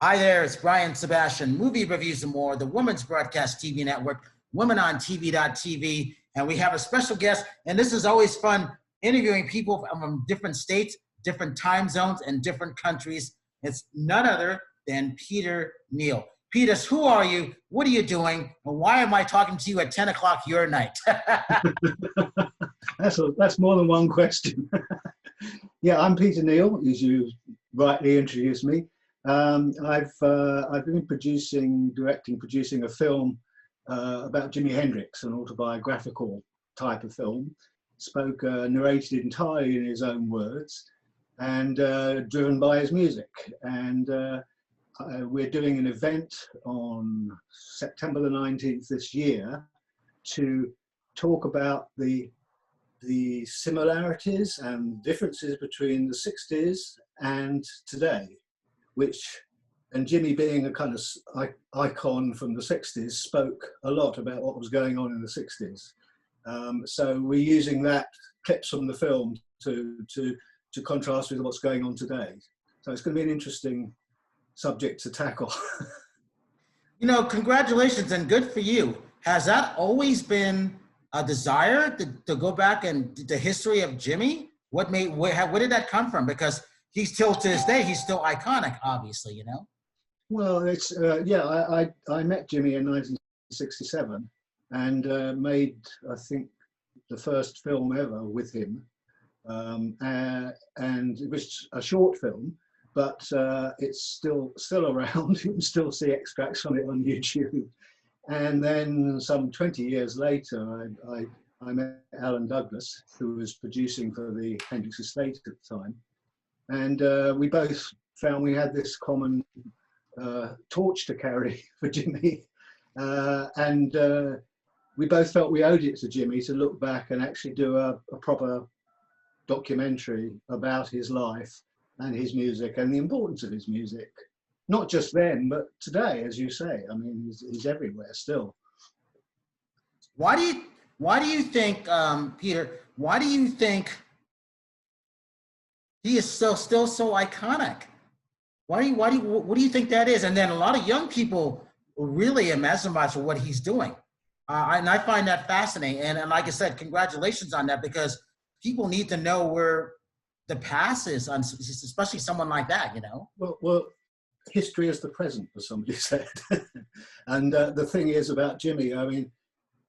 Hi there, it's Brian Sebastian, Movie Reviews and More, the Women's Broadcast TV Network, WomenOnTV.tv, and we have a special guest, and this is always fun, interviewing people from different states, different time zones, and different countries. It's none other than Peter Neal. Peter, who are you, what are you doing, and why am I talking to you at 10 o'clock your night? That's more than one question. Yeah, I'm Peter Neal, as you rightly introduced me. I've been producing a film about Jimi Hendrix, an autobiographical type of film, narrated entirely in his own words, and driven by his music. And we're doing an event on September the 19th this year to talk about the similarities and differences between the 60s and today, and Jimi, being a kind of icon from the 60s, spoke a lot about what was going on in the 60s. So we're using that clips from the film to contrast with what's going on today. So it's going to be an interesting subject to tackle. You know, congratulations and good for you. Has that always been a desire to go back and the history of Jimi? Where did that come from? Because he's still, to this day, he's still iconic, obviously, you know? Well, it's, yeah, I met Jimi in 1967 and made, I think, the first film ever with him. And it was a short film, but it's still around. You can still see extracts from it on YouTube. And then some 20 years later, I met Alan Douglas, who was producing for the Hendrix estate at the time. And we both found we had this common torch to carry for Jimi. And we both felt we owed it to Jimi to look back and actually do a proper documentary about his life and his music and the importance of his music. Not just then, but today, as you say. I mean, he's everywhere still. Why do you think, Peter, why do you think he is still so iconic? What do you think that is? And then a lot of young people really are mesmerized with what he's doing. And I find that fascinating. And like I said, congratulations on that, because people need to know where the past is, especially someone like that, you know? Well, history is the present, as somebody said. And the thing is about Jimi, I mean,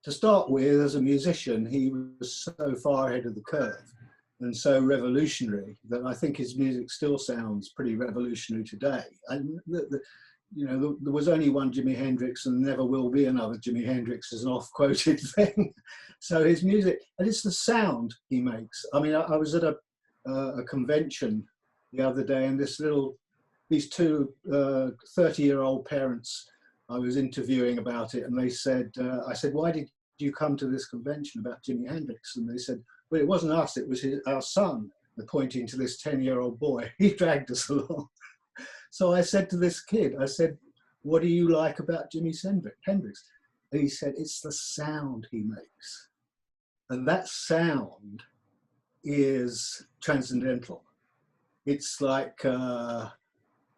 to start with, as a musician, he was so far ahead of the curve and so revolutionary that I think his music still sounds pretty revolutionary today. And you know, there was only one Jimi Hendrix and never will be another Jimi Hendrix, is an oft-quoted thing. So his music, and it's the sound he makes. I mean, I was at a convention the other day, and these two 30-year-old parents I was interviewing about it, and they said, I said, why did you come to this convention about Jimi Hendrix? And they said, well, it wasn't us, it was our son, pointing to this 10-year-old boy. He dragged us along. So I said to this kid, I said, what do you like about Jimi Hendrix? And he said, it's the sound he makes. And that sound is transcendental. It's like,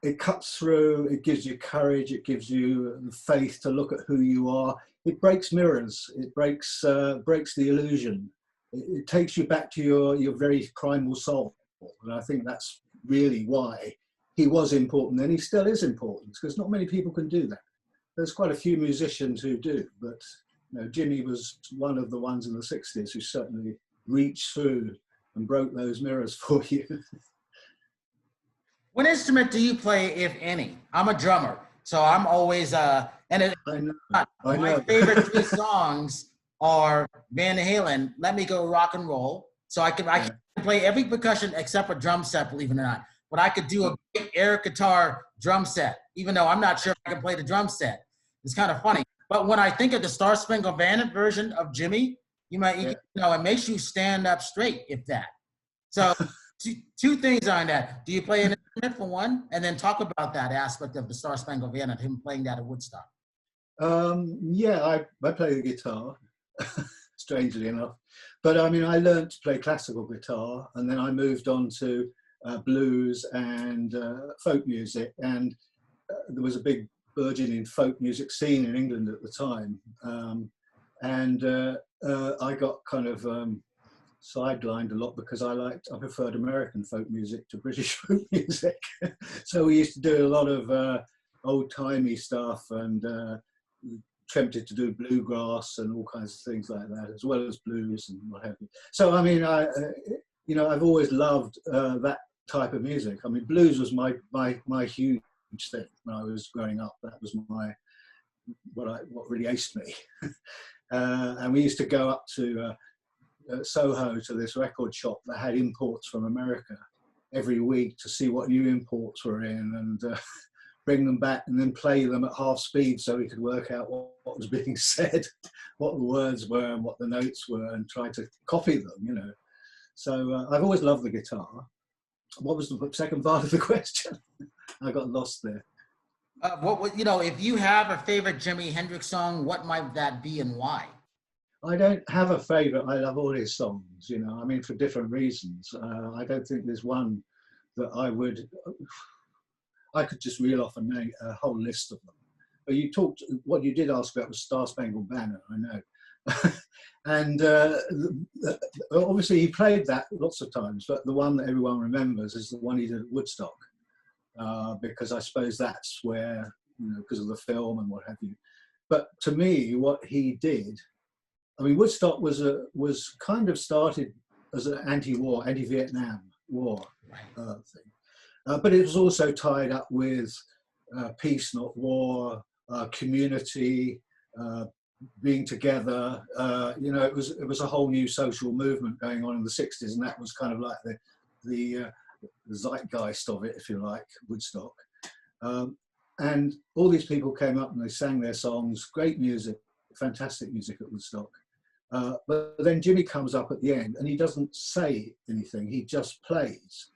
it cuts through, it gives you courage, it gives you the faith to look at who you are. It breaks mirrors, it breaks the illusion. It takes you back to your very primal soul. And I think that's really why he was important, and he still is important, because not many people can do that. There's quite a few musicians who do, but you know, Jimi was one of the ones in the 60s who certainly reached through and broke those mirrors for you. What instrument do you play, if any? I'm a drummer, so I'm always I know. My favorite three songs are Van Halen, Let Me Go Rock and Roll. So I can play every percussion except for drum set, believe it or not. But I could do a big air guitar drum set, even though I'm not sure if I can play the drum set. It's kind of funny. But when I think of the Star Spangled Banner version of Jimi, you know, it makes you stand up straight, if that. So two things on that. Do you play an instrument for one? And then talk about that aspect of the Star Spangled Banner, him playing that at Woodstock. Yeah, I play the guitar, strangely enough. But I mean, I learned to play classical guitar, and then I moved on to blues and folk music. And there was a big burgeoning folk music scene in England at the time, and I got kind of sidelined a lot because I preferred American folk music to British folk music. So we used to do a lot of old-timey stuff, and attempted to do bluegrass and all kinds of things like that, as well as blues and what have you. So I mean, I've always loved that type of music. I mean, blues was my huge thing when I was growing up. That was what really aced me. And we used to go up to Soho, to this record shop that had imports from America every week, to see what new imports were in, and bring them back and then play them at half speed so we could work out what was being said, what the words were and what the notes were, and try to copy them, So I've always loved the guitar. What was the second part of the question? I got lost there. If you have a favorite Jimi Hendrix song, what might that be and why? I don't have a favorite. I love all his songs, I mean, for different reasons. I don't think there's one that I could just reel off a whole list of them. But what you did ask about was Star Spangled Banner, I know. And obviously he played that lots of times, but the one that everyone remembers is the one he did at Woodstock, because I suppose that's where, because of the film and what have you. But to me, what he did, I mean, Woodstock was kind of started as an anti-war, anti-Vietnam War thing. But it was also tied up with peace, not war, community, being together. It was a whole new social movement going on in the 60s, and that was kind of like the zeitgeist of it, if you like, Woodstock. And all these people came up and they sang their songs, great music, fantastic music at Woodstock. But then Jimmy comes up at the end and he doesn't say anything, he just plays.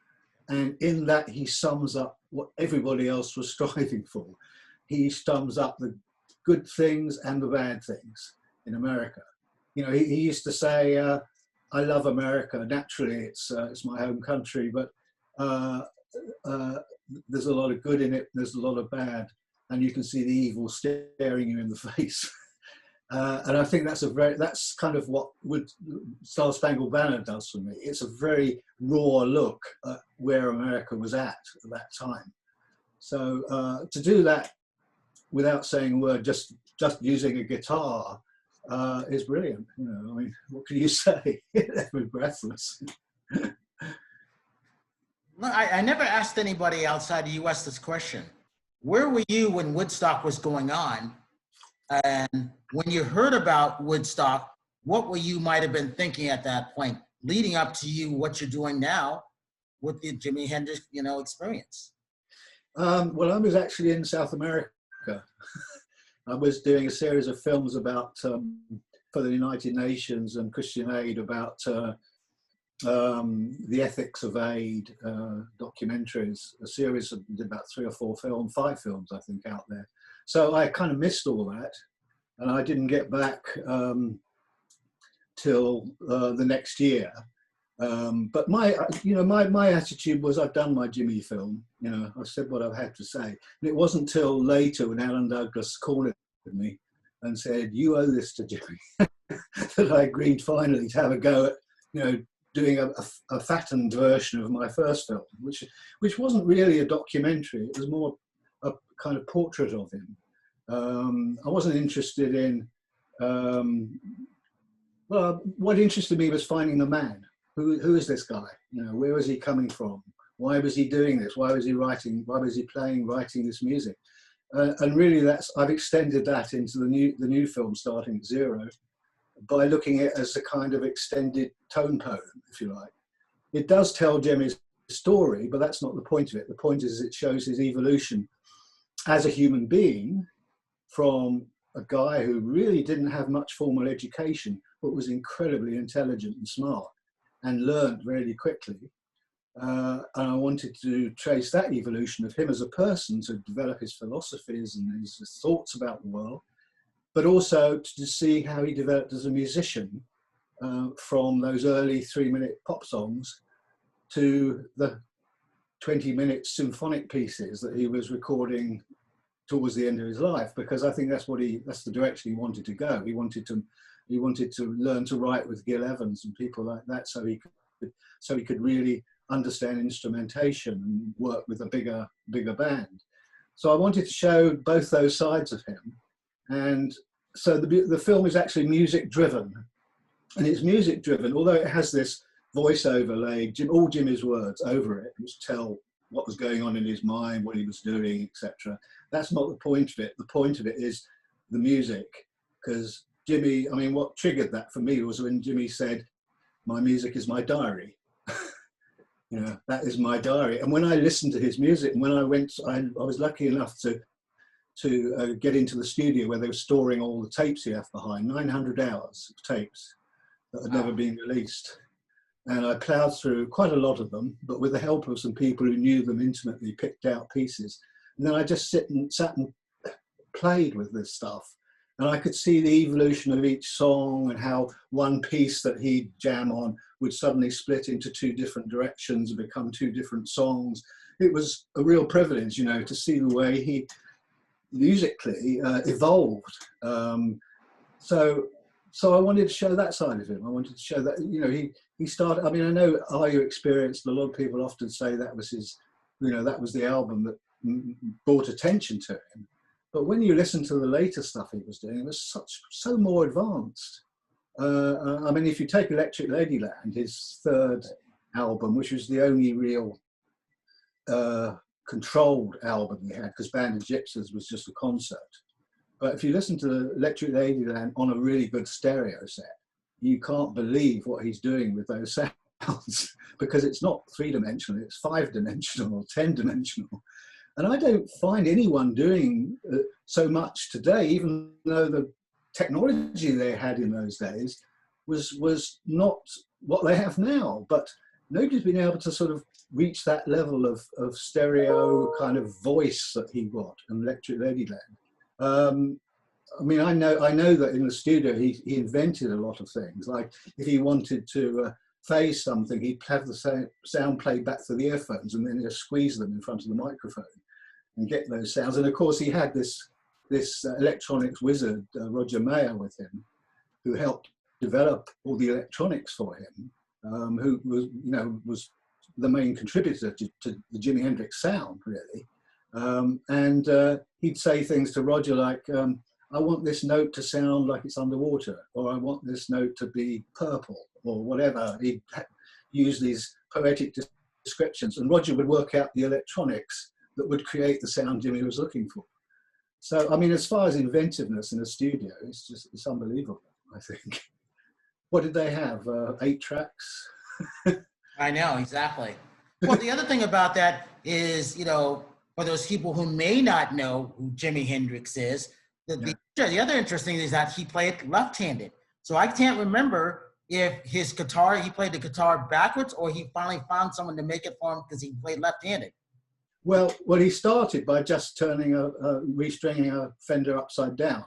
And in that, he sums up what everybody else was striving for. He sums up the good things and the bad things in America. He used to say, I love America. Naturally, it's my home country, but there's a lot of good in it, there's a lot of bad, and you can see the evil staring you in the face. And I think that's kind of what Star Spangled Banner does for me. It's a very raw look at where America was at that time. So to do that without saying a word, just using a guitar, is brilliant. I mean, what can you say? We're breathless. I never asked anybody outside the US this question. Where were you when Woodstock was going on? And when you heard about Woodstock, what you might have been thinking at that point, leading up to what you're doing now with the Jimi Hendrix, experience? Well, I was actually in South America. I was doing a series of films about for the United Nations and Christian Aid about the ethics of aid, documentaries, a series of about 5 films, I think, out there. So I kind of missed all that, and I didn't get back till the next year. But my attitude was, I've done my Jimmy film. I've said what I've had to say. And it wasn't till later when Alan Douglas cornered me and said, "You owe this to Jimmy," that I agreed finally to have a go at, doing a fattened version of my first film, which wasn't really a documentary. It was more a kind of portrait of him. I wasn't interested in, what interested me was finding the man. Who is this guy? Where was he coming from? Why was he doing this? Why was he writing? Why was he writing this music? And really, I've extended that into the new film, starting at zero, by looking at it as a kind of extended tone poem, if you like. It does tell Jimmy's story, but that's not the point of it. The point is it shows his evolution as a human being from a guy who really didn't have much formal education, but was incredibly intelligent and smart and learned really quickly. And I wanted to trace that evolution of him as a person, to develop his philosophies and his thoughts about the world, but also to see how he developed as a musician, from those early 3-minute pop songs to the 20-minute symphonic pieces that he was recording towards the end of his life, because I think that's the direction he wanted to go. He wanted to learn to write with Gil Evans and people like that, so he could really understand instrumentation and work with a bigger band. So I wanted to show both those sides of him. And so the film is actually music driven, and it's music driven, although it has this voice overlay, all Jimmy's words over it, which tell what was going on in his mind, what he was doing, etc. That's not the point of it. The point of it is the music, because Jimi, I mean, what triggered that for me was when Jimi said, "My music is my diary." You know, that is my diary. And when I listened to his music, and when I was lucky enough to get into the studio where they were storing all the tapes he left behind, 900 hours of tapes that had never been released. And I ploughed through quite a lot of them, but with the help of some people who knew them intimately, picked out pieces. And then I just sat and played with this stuff. And I could see the evolution of each song and how one piece that he'd jam on would suddenly split into two different directions and become two different songs. It was a real privilege, you know, to see the way he musically evolved. So I wanted to show that side of him. I wanted to show that, you know, he started, I mean, I know Are You Experienced, a lot of people often say that was his, you know, that was the album that brought attention to him. But when you listen to the later stuff he was doing, it was so more advanced. I mean, if you take Electric Ladyland, his third album, which was the only real controlled album he had, because Band of Gypsies was just a concert. But if you listen to Electric Ladyland on a really good stereo set, you can't believe what he's doing with those sounds, because it's not three-dimensional, it's five-dimensional or 10-dimensional. And I don't find anyone doing so much today, even though the technology they had in those days was not what they have now. But nobody's been able to sort of reach that level of stereo kind of voice that he got in Electric Ladyland. I mean, I know that in the studio he invented a lot of things. Like if he wanted to phase something, he'd have the sound played back through the earphones and then just squeeze them in front of the microphone and get those sounds. And of course, he had this electronics wizard, Roger Mayer, with him, who helped develop all the electronics for him, who was the main contributor to the Jimi Hendrix sound, really. And he'd say things to Roger like, I want this note to sound like it's underwater, or I want this note to be purple, or whatever. He'd use these poetic descriptions, and Roger would work out the electronics that would create the sound Jimi was looking for. So, I mean, as far as inventiveness in a studio, it's unbelievable, I think. What did they have? 8 tracks? I know, exactly. Well, the other thing about that is, you know, for those people who may not know who Jimi Hendrix is, the other interesting thing is that he played left-handed. So I can't remember if he played the guitar backwards, or he finally found someone to make it for him because he played left-handed. Well, he started by just restringing a Fender upside down.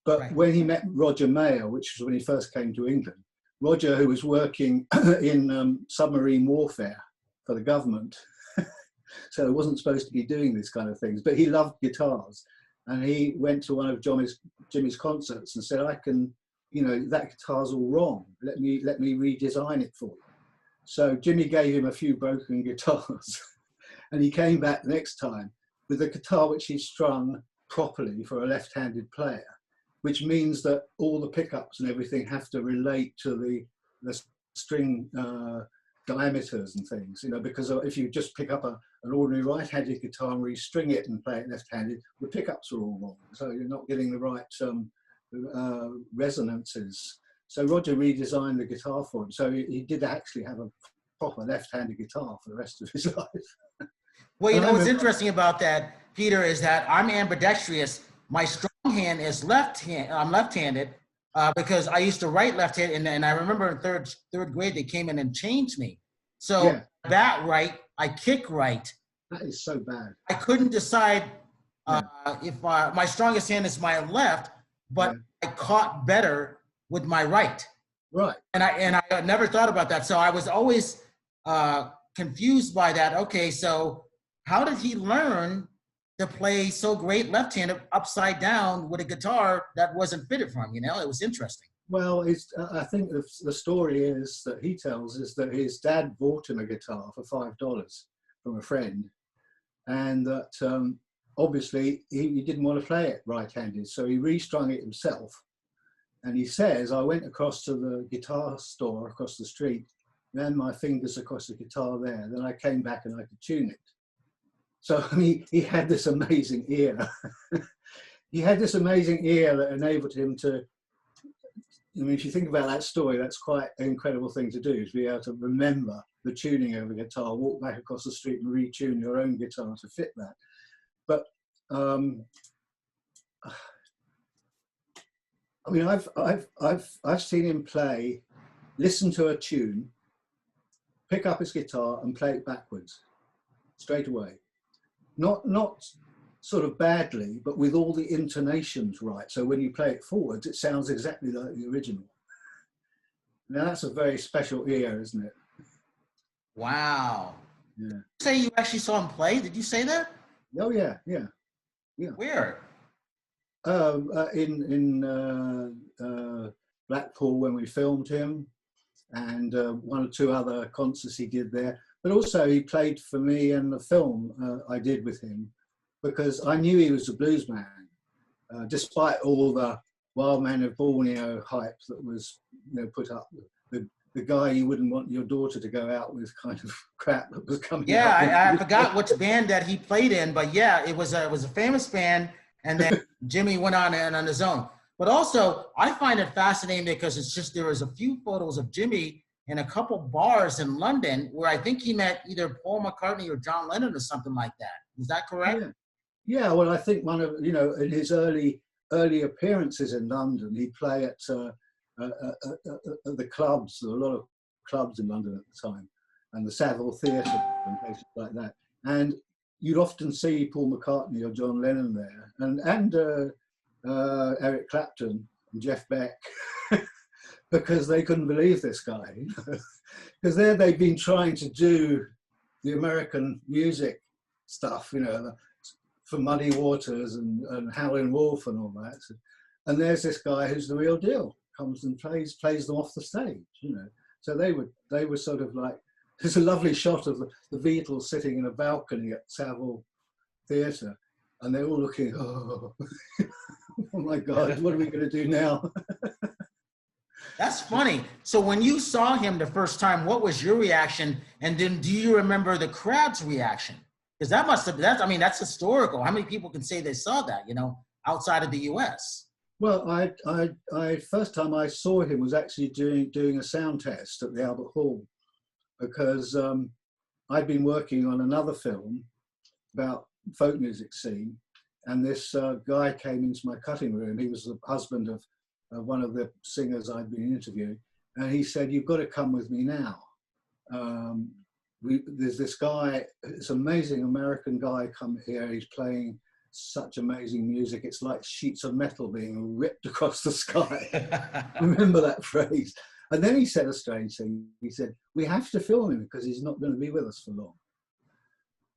But right. When he met Roger Mayer, which was when he first came to England, Roger, who was working in submarine warfare for the government, so he wasn't supposed to be doing these kind of things, but he loved guitars. And he went to one of Jimi's concerts and said, that guitar's all wrong. Let me redesign it for you. So Jimi gave him a few broken guitars. And he came back the next time with a guitar which he strung properly for a left-handed player, which means that all the pickups and everything have to relate to the string diameters and things, you know, because if you just pick up an ordinary right-handed guitar and restring it and play it left-handed, the pickups are all wrong. So you're not getting the right resonances. So Roger redesigned the guitar for him. So he did actually have a proper left-handed guitar for the rest of his life. Well, you know what's interesting about that, Peter, is that I'm ambidextrous. My strong hand is I'm left-handed because I used to write left-handed, and I remember in third grade they came in and changed me. So that right, I kick right. That is so bad. I couldn't decide if my strongest hand is my left, but I caught better with my right. Right. And I never thought about that. So I was always confused by that. Okay, so how did he learn to play so great left-handed upside down with a guitar that wasn't fitted for him, you know? It was interesting. Well, I think the story is that he tells is that his dad bought him a guitar for $5 from a friend, and that obviously he didn't want to play it right-handed, so he restrung it himself. And he says, I went across to the guitar store across the street, ran my fingers across the guitar there, then I came back and I could tune it. So I mean, he had this amazing ear. He had this amazing ear that enabled him to, I mean, if you think about that story, that's quite an incredible thing to do, to be able to remember the tuning of a guitar, walk back across the street and retune your own guitar to fit that. But I mean, I've seen him play, listen to a tune, pick up his guitar and play it backwards, straight away. Not sort of badly, but with all the intonations right. So when you play it forwards, it sounds exactly like the original. Now that's a very special ear, isn't it? Wow. Yeah. You say you actually saw him play? Did you say that? Oh yeah, yeah. Where? In Blackpool when we filmed him, and one or two other concerts he did there. But also he played for me in the film I did with him, because I knew he was a blues man, despite all the Wild Man of Borneo hype that was, you know, put up. The guy you wouldn't want your daughter to go out with kind of crap that was coming out. Yeah, I forgot which band that he played in, but yeah, it was a famous band, and then Jimmy went on and on his own. But also, I find it fascinating because it's just, there was a few photos of Jimmy in a couple bars in London where I think he met either Paul McCartney or John Lennon or something like that. Is that correct? Yeah, well, I think one of, you know, in his early appearances in London, he'd play at the clubs, a lot of clubs in London at the time, and the Savile Theatre and places like that. And you'd often see Paul McCartney or John Lennon there, and Eric Clapton and Jeff Beck, because they couldn't believe this guy. Because there they'd been trying to do the American music stuff, you know, for Muddy Waters and Howlin' Wolf and all that. And there's this guy who's the real deal, comes and plays them off the stage, you know. So they were sort of like, there's a lovely shot of the Beatles sitting in a balcony at Savile Theatre, and they're all looking, oh, oh my God, what are we going to do now? That's funny. So when you saw him the first time, what was your reaction? And then do you remember the crowd's reaction? Because that must have, that's historical. How many people can say they saw that, you know, outside of the US? Well, I first time I saw him was actually doing a sound test at the Albert Hall, because I'd been working on another film about folk music scene, and this guy came into my cutting room. He was the husband of one of the singers I'd been interviewing, and he said, "You've got to come with me now. There's this guy, this amazing American guy come here. He's playing such amazing music. It's like sheets of metal being ripped across the sky." Remember that phrase? And then he said a strange thing. He said, "We have to film him because he's not going to be with us for long."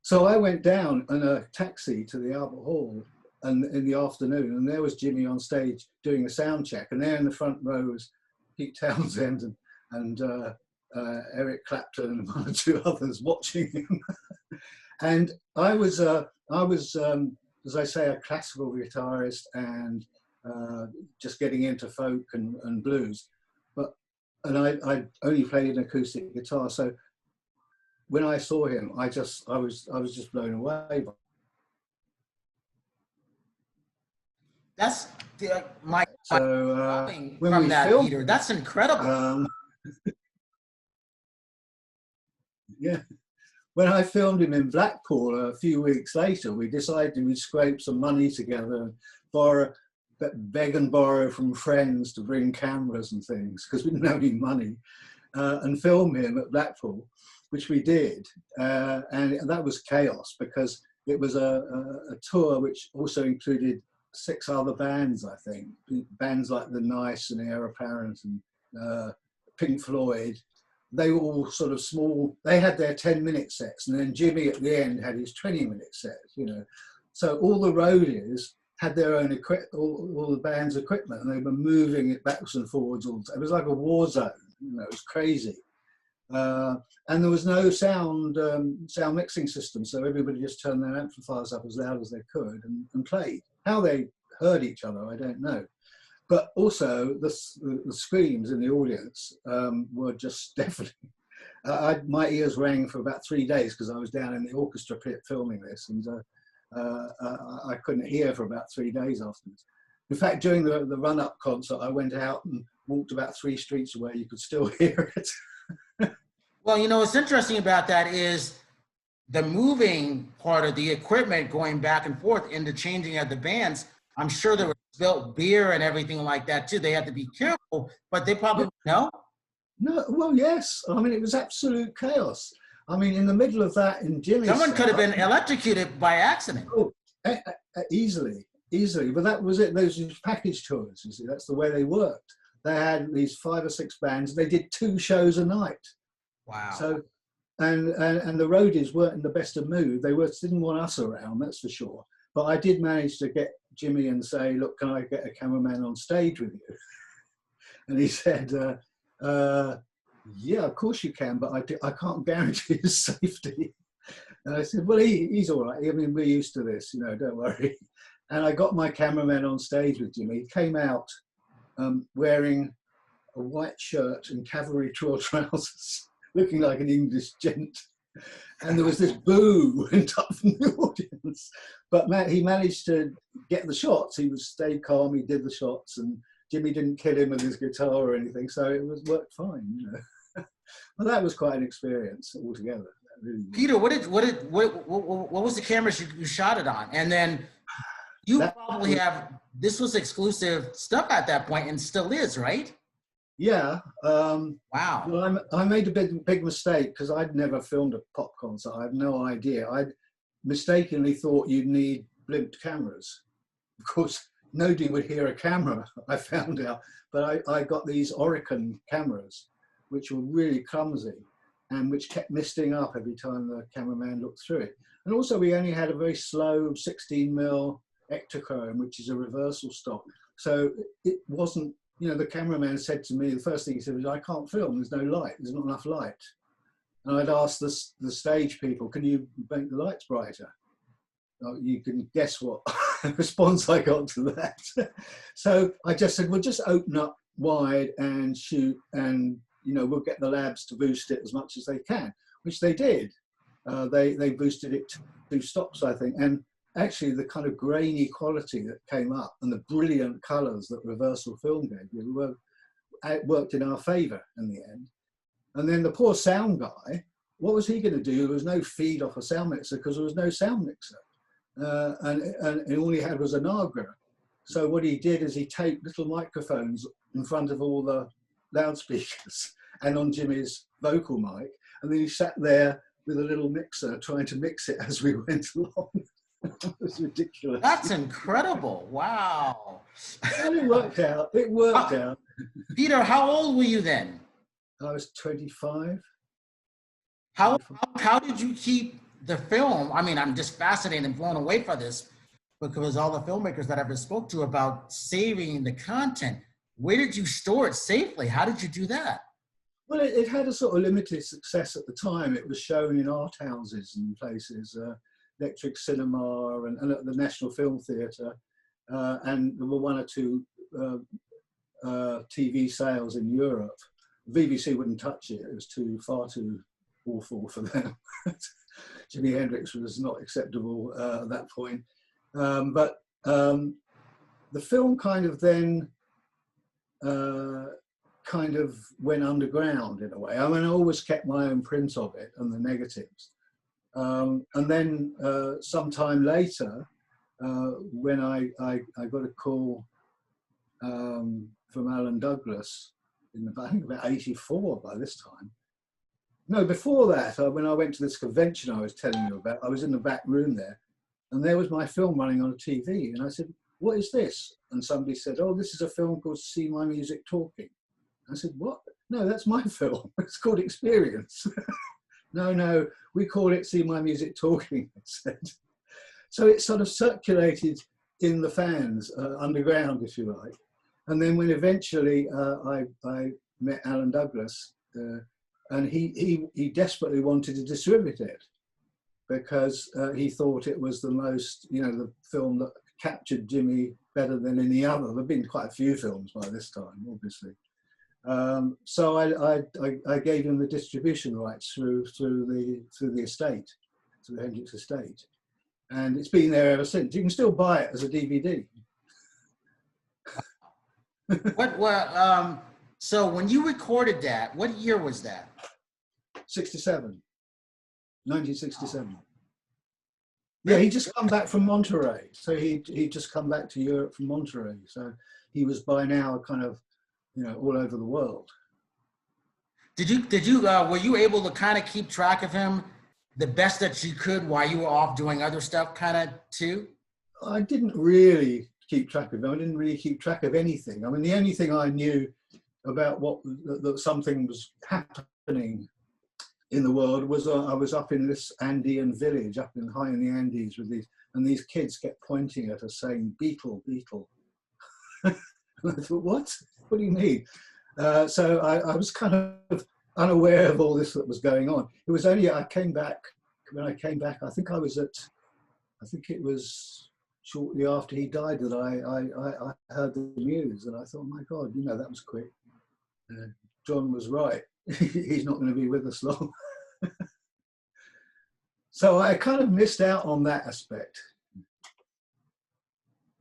So I went down in a taxi to the Albert Hall and in the afternoon, and there was Jimmy on stage doing a sound check, and there in the front row was Pete Townsend and Eric Clapton and one or two others watching him. And I was, as I say, a classical guitarist and just getting into folk and blues, and I only played an acoustic guitar. So when I saw him, I was just blown away. That's my so when from we that, filmed, Peter. That's incredible. Yeah. When I filmed him in Blackpool a few weeks later, we decided we'd scrape some money together, beg and borrow from friends to bring cameras and things, because we didn't have any money, and film him at Blackpool, which we did. And that was chaos, because it was a tour which also included 6 other bands, I think. Bands like The Nice and Heir Apparent and Pink Floyd. They were all sort of small. They had their 10-minute sets, and then Jimmy at the end had his 20-minute set, you know. So all the roadies had their own all the band's equipment, and they were moving it backwards and forwards all the time. It was like a war zone, it was crazy. And there was no sound mixing system, so everybody just turned their amplifiers up as loud as they could and played. How they heard each other, I don't know. But also the screams in the audience were just deafening. My ears rang for about 3 days because I was down in the orchestra pit filming this, and I couldn't hear for about 3 days afterwards. In fact, during the run-up concert, I went out and walked about 3 streets away. You could still hear it. Well, what's interesting about that is the moving part of the equipment going back and forth in the changing of the bands. I'm sure there was spilled beer and everything like that too. They had to be careful, but they probably no. No, well, yes. I mean, it was absolute chaos. I mean, in the middle of that, in Jimmy's someone could have been electrocuted by accident. Oh, easily. But that was it. Those package tours, you see, that's the way they worked. They had these 5 or 6 bands. They did 2 shows a night. Wow. So, and the roadies weren't in the best of mood. They didn't want us around, that's for sure. But I did manage to get Jimmy and say, look, can I get a cameraman on stage with you? And he said, yeah, of course you can, but I can't guarantee his safety. And I said, well, he's all right. I mean, we're used to this, don't worry. And I got my cameraman on stage with Jimmy. He came out wearing a white shirt and cavalry trousers, looking like an English gent. And there was this boo went up from the audience. But he managed to get the shots. He stayed calm, he did the shots, and Jimmy didn't kill him with his guitar or anything, so it worked fine, Well, that was quite an experience altogether. Really Peter, what was the cameras you shot it on? And then this was exclusive stuff at that point and still is, right? Yeah. Wow. Well, I made a big mistake because I'd never filmed a pop concert. I had no idea. I'd mistakenly thought you'd need blimped cameras. Of course, nobody would hear a camera, I found out. But I got these Oricon cameras, which were really clumsy and which kept misting up every time the cameraman looked through it. And also, we only had a very slow 16mm Ektachrome, which is a reversal stock. So it wasn't, the cameraman said to me, the first thing he said was, I can't film, there's no light, there's not enough light. And I'd asked the stage people, can you make the lights brighter? You can guess what response I got to that. So I just said, well, just open up wide and shoot, and we'll get the labs to boost it as much as they can, which they did. They boosted it to 2 stops, I think. And actually the kind of grainy quality that came up and the brilliant colours that reversal film gave you worked in our favour in the end. And then the poor sound guy, what was he going to do? There was no feed off a sound mixer because there was no sound mixer. And all he had was a Nagra. So what he did is he taped little microphones in front of all the loudspeakers and on Jimmy's vocal mic. And then he sat there with a little mixer trying to mix it as we went along. It was ridiculous. That's incredible. Wow. And it worked out. Out. Peter, how old were you then? I was 25. How did you keep the film? I mean, I'm just fascinated and blown away by this because all the filmmakers that I've ever spoke to about saving the content. Where did you store it safely? How did you do that? Well, it had a sort of limited success at the time. It was shown in art houses and places. Electric Cinema and at the National Film Theatre, and there were 1 or 2 TV sales in Europe. BBC wouldn't touch it; it was far too awful for them. Jimi Hendrix was not acceptable at that point. But the film kind of then went underground in a way. I mean, I always kept my own print of it and the negatives. And then sometime later, when I got a call from Alan Douglas, I think about 84 by this time. No, before that, when I went to this convention I was telling you about, I was in the back room there, and there was my film running on a TV. And I said, what is this? And somebody said, oh, this is a film called See My Music Talking. I said, what? No, that's my film. It's called Experience. No, we call it See My Music Talking, I said. So it sort of circulated in the fans, underground, if you like. And then when eventually I met Alan Douglas, and he desperately wanted to distribute it because he thought it was the most, the film that captured Jimmy better than any other. There have been quite a few films by this time, obviously. So I gave him the distribution rights through the estate, through the Hendricks estate, and it's been there ever since. You can still buy it as a DVD. So when you recorded that, what year was that? 1967. Yeah, he just come back from Monterey. So he just come back to Europe from Monterey. So he was by now kind of, all over the world. Were you able to kind of keep track of him the best that you could while you were off doing other stuff kind of too? I didn't really keep track of him. I didn't really keep track of anything. I mean, the only thing I knew about that something was happening in the world was I was up in this Andean village up high in the Andes with these kids kept pointing at us saying, "Beetle, beetle." And I thought, what do you mean? So I was kind of unaware of all this that was going on. It was only when I came back, I think it was shortly after he died that I heard the news, and I thought, my God, that was quick. John was right. He's not going to be with us long. So I kind of missed out on that aspect.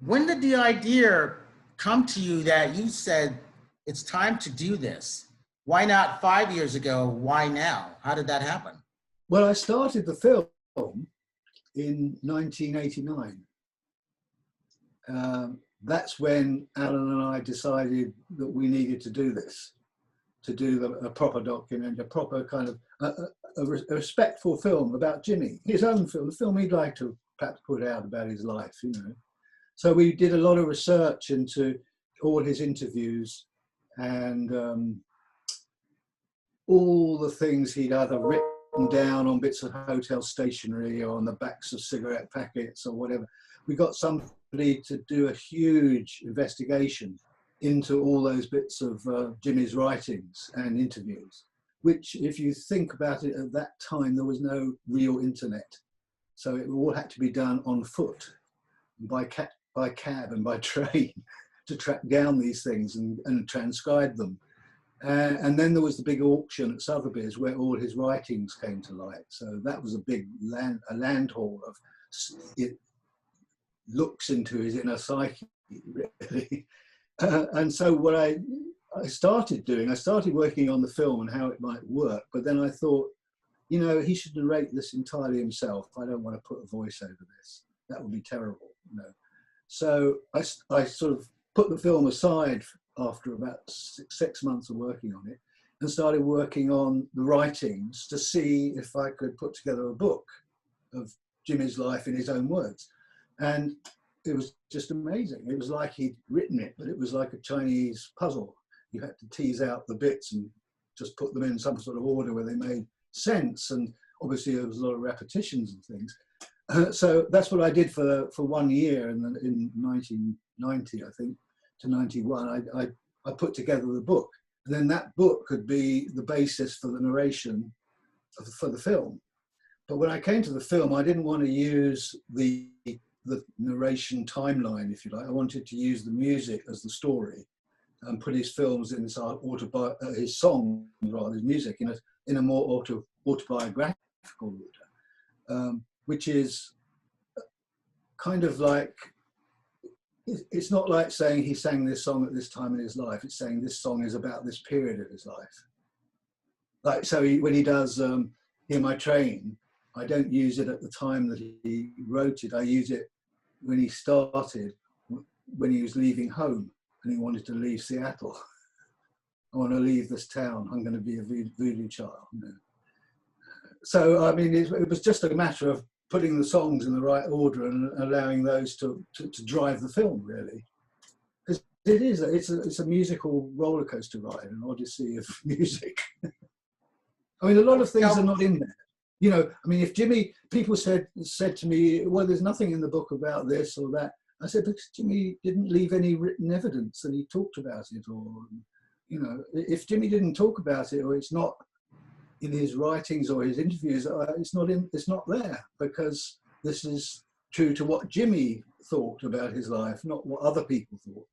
When did the idea come to you that you said, it's time to do this? Why not 5 years ago? Why now? How did that happen? Well, I started the film in 1989. That's when Alan and I decided that we needed to do this, to do a proper document, a proper kind of a respectful film about Jimmy, his own film, the film he'd like to perhaps put out about his life, So we did a lot of research into all his interviews and all the things he'd either written down on bits of hotel stationery or on the backs of cigarette packets or whatever. We got somebody to do a huge investigation into all those bits of Jimmy's writings and interviews, which, if you think about it, at that time, there was no real internet. So it all had to be done on foot, by cab and by train to track down these things and transcribe them. And then there was the big auction at Sotheby's where all his writings came to light. So that was a big land haul of it looks into his inner psyche, really. And so what I started working on the film and how it might work. But then I thought, he should narrate this entirely himself. I don't want to put a voice over this. That would be terrible, So I sort of put the film aside after about six months of working on it and started working on the writings to see if I could put together a book of Jimmy's life in his own words. And it was just amazing. It was like he'd written it, but it was like a Chinese puzzle. You had to tease out the bits and just put them in some sort of order where they made sense. And obviously there was a lot of repetitions and things. So that's what I did for 1 year. And then in 1990, I think, to 91, I put together the book. And then that book could be the basis for the narration for the film. But when I came to the film, I didn't want to use the narration timeline, if you like. I wanted to use the music as the story and put his films in his his songs, rather, his music in a more autobiographical order, which is kind of like, it's not like saying he sang this song at this time in his life. It's saying this song is about this period of his life. Like, so when he does Hear My Train, I don't use it at the time that he wrote it. I use it when he started, when he was leaving home and he wanted to leave Seattle. I want to leave this town. I'm going to be a voodoo child. So, I mean, it was just a matter of putting the songs in the right order and allowing those to drive the film, really. Because it's a musical roller coaster ride, an odyssey of music. I mean, a lot of things are not in there. You know, I mean, if Jimmy, people said to me, well, there's nothing in the book about this or that. I said, because Jimmy didn't leave any written evidence that he talked about it, or, you know, if Jimmy didn't talk about it, or it's not in his writings or his interviews, it's not there, because this is true to what Jimmy thought about his life, not what other people thought.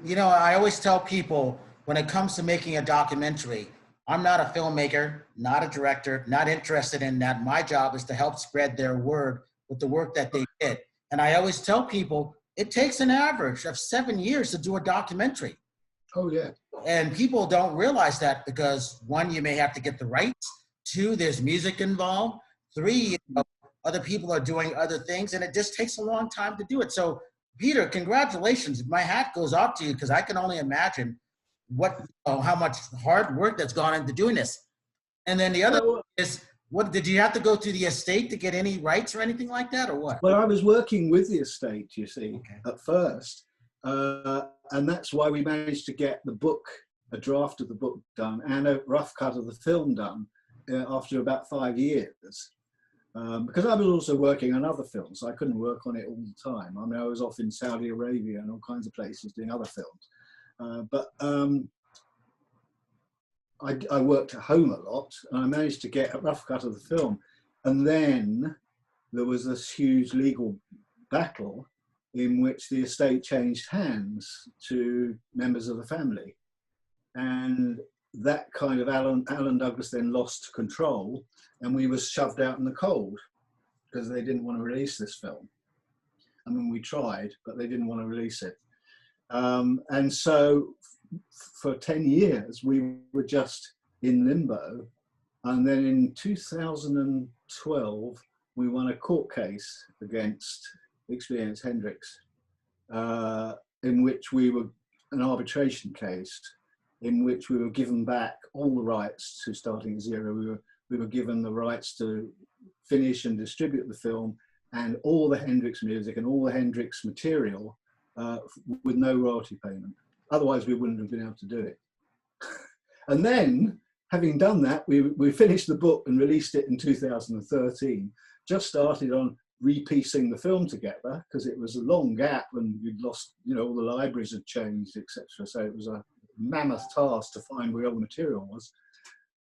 You know, I always tell people when it comes to making a documentary, I'm not a filmmaker, not a director, not interested in that. My job is to help spread their word with the work that they did. And I always tell people it takes an average of 7 years to do a documentary. Oh, yeah. And people don't realize that because, one, you may have to get the rights. Two, there's music involved. Three, you know, other people are doing other things, and it just takes a long time to do it. So, Peter, congratulations. My hat goes off to you, because I can only imagine how much hard work that's gone into doing this. And then the other is, what did you have to go through the estate to get any rights or anything like that, or what? Well, I was working with the estate, you see, Okay. at first. And that's why we managed to get the book, a draft of the book done, and a rough cut of the film done after about 5 years. Because I was also working on other films. I couldn't work on it all the time. I mean, I was off in Saudi Arabia and all kinds of places doing other films. But I worked at home a lot, and I managed to get a rough cut of the film. And then there was this huge legal battle in which the estate changed hands to members of the family. And that kind of Alan Douglas then lost control, and we were shoved out in the cold because they didn't want to release this film. I mean, we tried, but they didn't want to release it. And so for 10 years, we were just in limbo. And then in 2012, we won a court case against Experience Hendricks, in which we were, an arbitration case, in which we were given back all the rights to Starting at Zero. We were given the rights to finish and distribute the film, and all the Hendrix music and all the Hendrix material with no royalty payment. Otherwise, we wouldn't have been able to do it. And then, having done that, we finished the book and released it in 2013. Just started on repiecing the film together, because it was a long gap and we'd lost, you know, all the libraries had changed, etc. So it was a mammoth task to find where all the material was.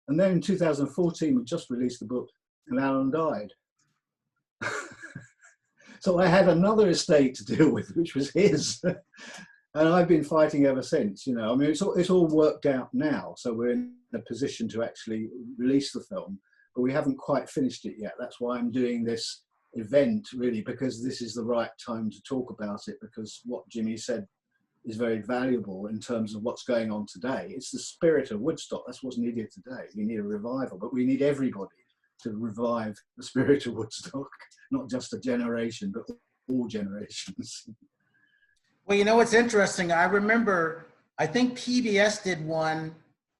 And then in 2014, we just released the book, and Alan died. So I had another estate to deal with, which was his. And I've been fighting ever since, you know. I mean, it's all worked out now. So we're in a position to actually release the film, but we haven't quite finished it yet. That's why I'm doing this event, really, because this is the right time to talk about it, because what Jimmy said is very valuable in terms of what's going on today. It's the spirit of Woodstock. That's what's needed today. We need a revival, but we need everybody to revive the spirit of Woodstock, not just a generation, but all generations. Well, you know what's interesting? I remember, I think PBS did one,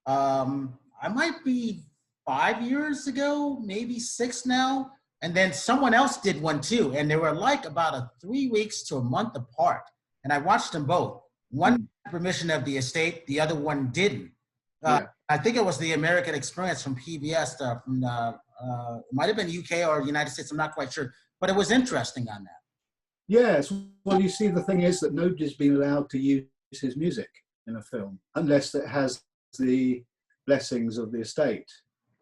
I might be 5 years ago, maybe 6 now. And then someone else did one too. And they were like about 3 weeks to a month apart. And I watched them both. One had permission of the estate, the other one didn't. Yeah. I think it was the American Experience from PBS, it might have been UK or United States, I'm not quite sure. But it was interesting on that. Yes, well, you see, the thing is that nobody's been allowed to use his music in a film unless it has the blessings of the estate.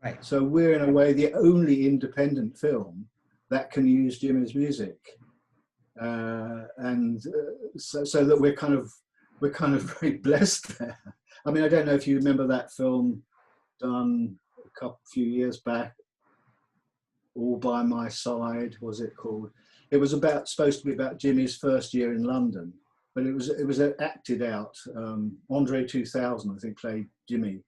Right. So we're, in a way, the only independent film that can use Jimmy's music, so that we're kind of very blessed there. I mean, I don't know if you remember that film done a few years back, All by My Side, was it called? It was supposed to be about Jimmy's first year in London, but it was acted out. Andre 2000, I think, played Jimmy,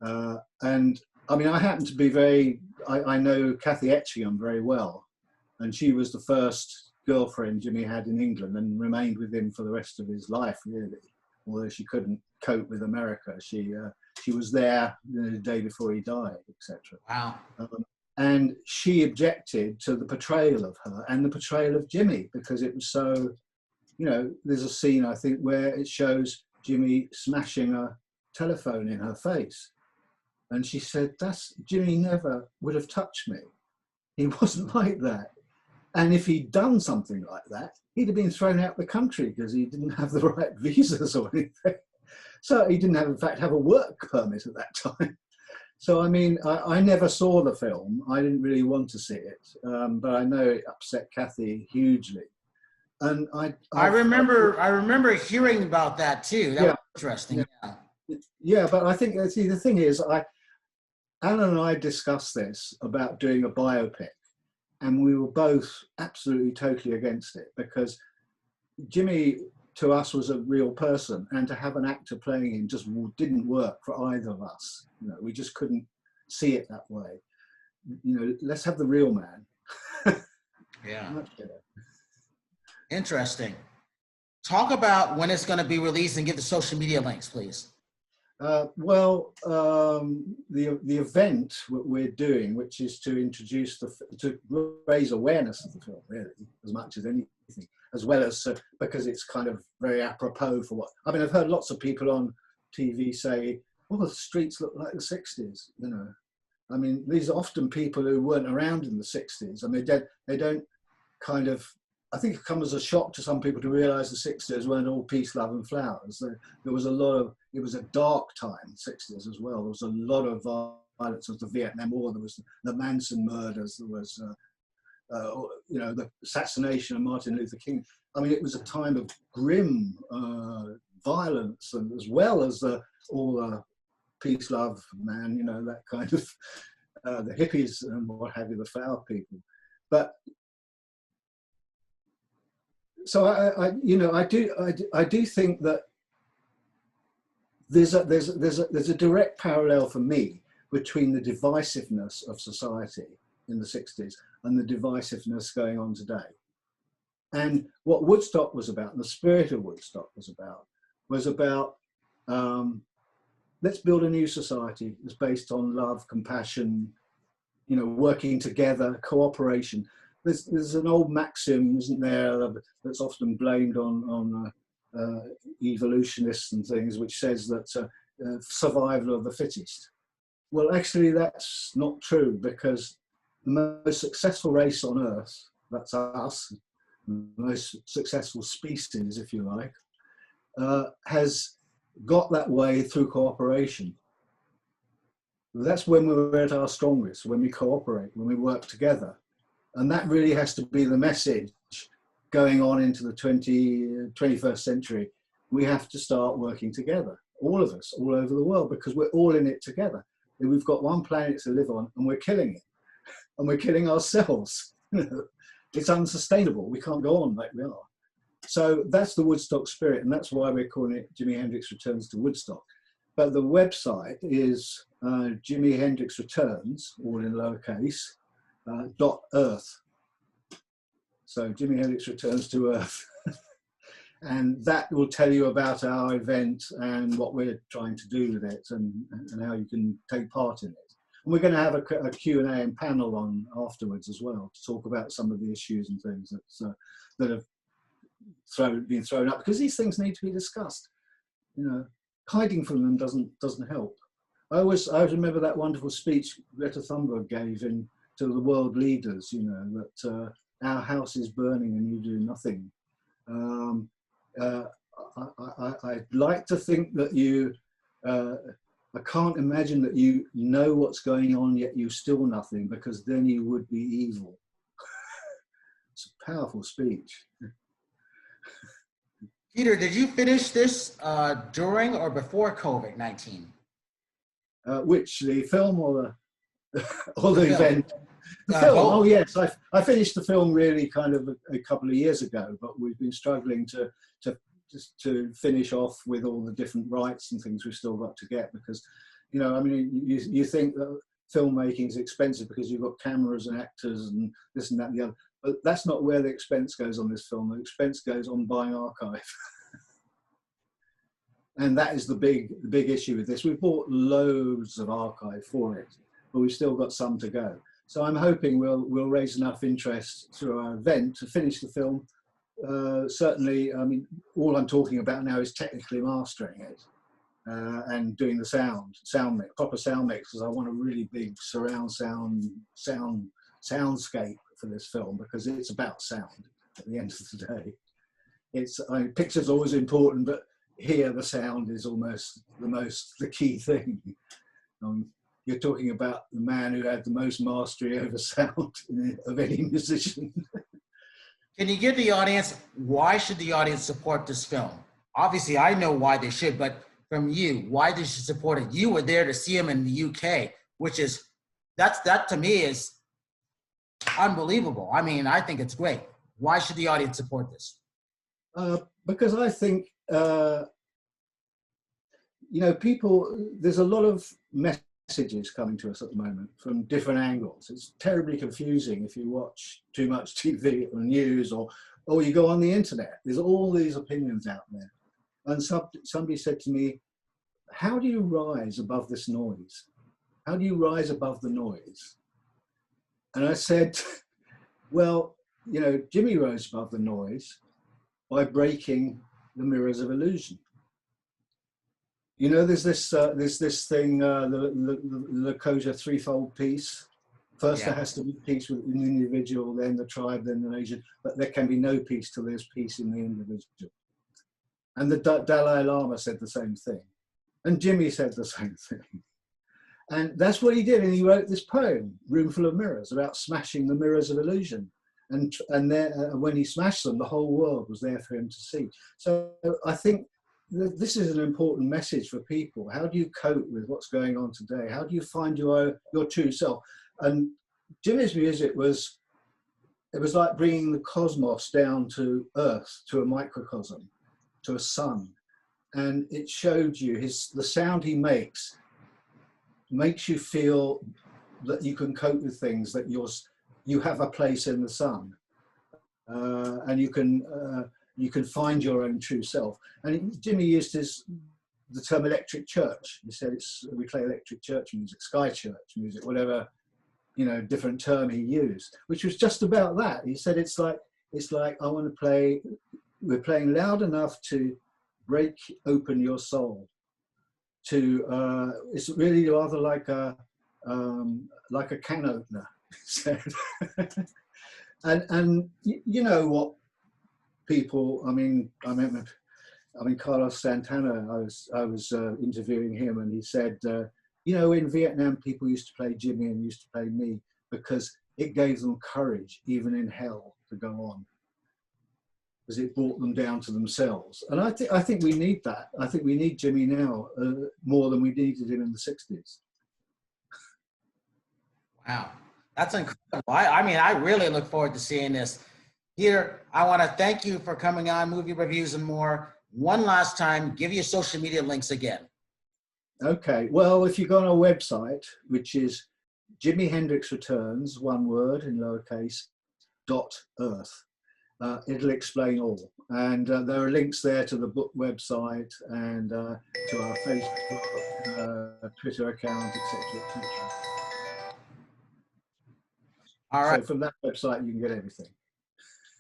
and I mean, I happen to be I know Kathy Etchingham very well, and she was the first girlfriend Jimmy had in England and remained with him for the rest of his life, really. Although she couldn't cope with America, she was there the day before he died, etc. Wow. And she objected to the portrayal of her and the portrayal of Jimmy, because it was so, you know, there's a scene, I think, where it shows Jimmy smashing a telephone in her face. And she said, Jimmy never would have touched me. He wasn't like that. And if he'd done something like that, he'd have been thrown out the country because he didn't have the right visas or anything. So he didn't have, in fact, have a work permit at that time. So, I mean, I never saw the film. I didn't really want to see it, but I know it upset Kathy hugely. And I remember hearing about that too. That was interesting. Yeah, but I think, see, the thing is, Alan and I discussed this about doing a biopic, and we were both absolutely totally against it because Jimmy, to us, was a real person, and to have an actor playing him just didn't work for either of us. You know, we just couldn't see it that way. You know, let's have the real man. Yeah. Much better. Interesting. Talk about when it's going to be released and give the social media links, please. The event we're doing, which is to introduce to raise awareness of the film, really, as much as anything, as well as because it's kind of very apropos for what I mean. I've heard lots of people on TV say, "Oh, the streets look like the '60s." You know, I mean, these are often people who weren't around in the '60s, and they don't kind of. I think it comes as a shock to some people to realise the '60s weren't all peace, love, and flowers. There was a lot of. It was a dark time, '60s as well. There was a lot of violence. There was the Vietnam War. There was the Manson murders. There was, you know, the assassination of Martin Luther King. I mean, it was a time of grim violence, and as well as all the peace, love, man. You know, that kind of the hippies and what have you, the flower people, but. So I do think that there's a direct parallel for me between the divisiveness of society in the '60s and the divisiveness going on today. And what Woodstock was about, and the spirit of Woodstock was about let's build a new society that's based on love, compassion, you know, working together, cooperation. There's an old maxim, isn't there, that's often blamed on evolutionists and things, which says that survival of the fittest. Well, actually, that's not true, because the most successful race on Earth, that's us, the most successful species, if you like, has got that way through cooperation. That's when we're at our strongest, when we cooperate, when we work together. And that really has to be the message going on into the 21st century. We have to start working together, all of us, all over the world, because we're all in it together. We've got one planet to live on, and we're killing it. And we're killing ourselves. It's unsustainable. We can't go on like we are. So that's the Woodstock spirit, and that's why we're calling it Jimi Hendrix Returns to Woodstock. But the website is Jimi Hendrix Returns, all in lowercase, .earth. So Jimi Hendrix Returns to Earth. And that will tell you about our event and what we're trying to do with it, and how you can take part in it. And we're going to have a Q&A and panel on afterwards as well, to talk about some of the issues and things that have been thrown up, because these things need to be discussed. You know, hiding from them doesn't help. I always remember that wonderful speech Greta Thunberg gave to the world leaders, you know, that our house is burning and you do nothing. I'd like to think that you, I can't imagine that you know what's going on yet you still nothing, because then you would be evil. It's a powerful speech. Peter, did you finish this during or before COVID-19? Which, the film or the event? The film. Oh yes, I finished the film really kind of a couple of years ago, but we've been struggling to finish off with all the different rights and things we've still got to get, because, you know, I mean, you think that filmmaking is expensive because you've got cameras and actors and this and that and the other, but that's not where the expense goes on this film. The expense goes on buying archive. And that is the big issue with this. We've bought loads of archive for it, but we've still got some to go. So I'm hoping we'll raise enough interest through our event to finish the film. Certainly, I mean, all I'm talking about now is technically mastering it. and doing the sound mix, proper sound mix, because I want a really big surround soundscape for this film, because it's about sound at the end of the day. Picture's always important, but here the sound is almost the key thing. You're talking about the man who had the most mastery over sound of any musician. Can you give the audience, why should the audience support this film? Obviously, I know why they should, but from you, why they should support it? You were there to see him in the UK, which is, that to me is unbelievable. I mean, I think it's great. Why should the audience support this? Because I think, people, there's a lot of messages coming to us at the moment from different angles. It's terribly confusing if you watch too much TV or news, or you go on the internet. There's all these opinions out there. And somebody said to me, how do you rise above this noise? How do you rise above the noise? And I said, well, Jimmy rose above the noise by breaking the mirrors of illusion. There's this thing, the Lakota threefold peace. First, there has to be peace with an individual, then the tribe, then the nation. But there can be no peace till there's peace in the individual. And the Dalai Lama said the same thing. And Jimmy said the same thing. And that's what he did. And he wrote this poem, Roomful of Mirrors, about smashing the mirrors of illusion. And when he smashed them, the whole world was there for him to see. So I think this is an important message for people. How do you cope with what's going on today? How do you find your true self? And Jimmy's music was like bringing the cosmos down to Earth, to a microcosm, to a sun. And it showed you the sound he makes you feel that you can cope with things, that you have a place in the sun, and you can find your own true self. And Jimmy used the term electric church. He said we play electric church music, sky church music, whatever different term he used, which was just about that. He said it's like we're playing loud enough to break open your soul. It's really rather like a can opener. and you know what people, I mean Carlos Santana, I was interviewing him, and he said, in Vietnam people used to play Jimmy and used to play me because it gave them courage even in hell to go on, because it brought them down to themselves. And I think we need that. I think we need Jimmy now more than we needed him in the 60s. Wow, that's incredible. I really look forward to seeing this. Peter, I want to thank you for coming on Movie Reviews and More. One last time, give your social media links again. Okay, well, if you go on our website, which is Jimi Hendricks Returns, one word in lowercase, .earth, it'll explain all. And there are links there to the book website and to our Facebook, Twitter account, etc., etc. All right. So from that website, you can get everything.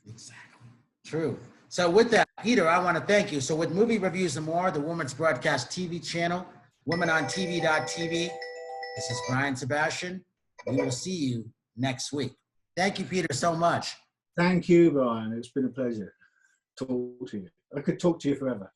Exactly. True. So with that, Peter, I want to thank you. So with Movie Reviews and More, the Women's Broadcast TV channel, womenontv.tv, this is Brian Sebastian. We will see you next week. Thank you, Peter, so much. Thank you, Brian. It's been a pleasure to talk to you. I could talk to you forever.